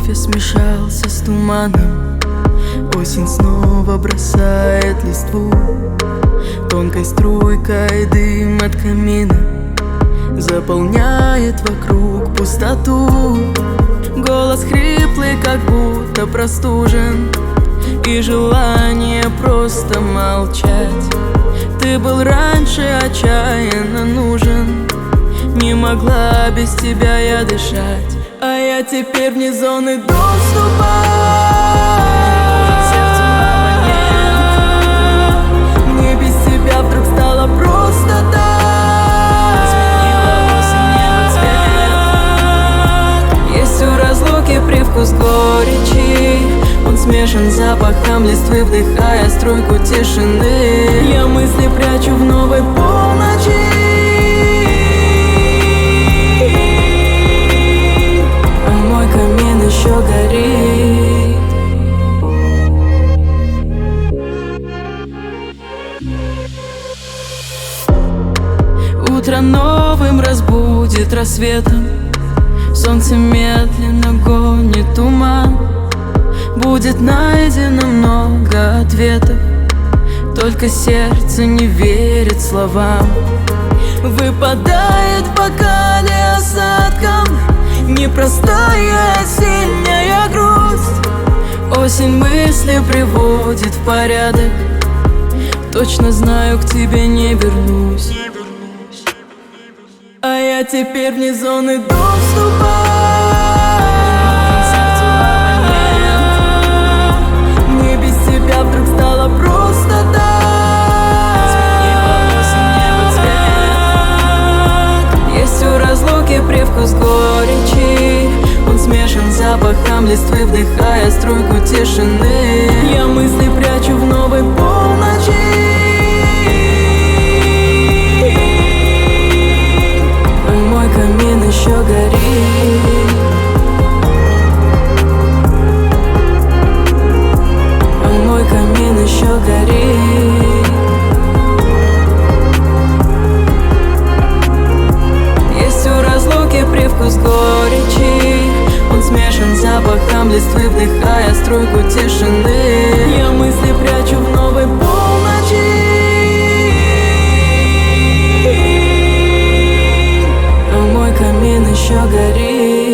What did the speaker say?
кофе смешался с туманом. Осень снова бросает листву. Тонкой струйкой дым от камина заполняет вокруг пустоту. Голос хриплый, как будто простужен, и желание просто молчать. Ты был раньше отчаянно нужен, не могла без тебя я дышать. А я теперь вне зоны доступа. Мне без тебя вдруг стало просто так. Есть у разлуки привкус горечи, он смешан с запахом листвы, вдыхая струйку тишины. Я мысли прячу в новой полночи, а мой камин еще горит. Утро новым разбудит рассветом, солнце медленно гонит туман. Будет найдено много ответов, только сердце не верит словам. Выпадает в бокале осадком непростая осенняя грусть. Осень мысли приводит в порядок, точно знаю, к тебе не вернусь. А я теперь вне зоны доступа. Мне без тебя вдруг стало просто так. Есть у разлуки привкус горечи, он смешан с запахом листвы, вдыхая струйку тишины. Я мысли прячу в новой полночи, камин еще горит, а мой камин еще горит. Есть у разлуки привкус горечи, он смешан с запахом листвы, вдыхая струйку тишины. Я мысли прячу в новой полночи, камин еще горит.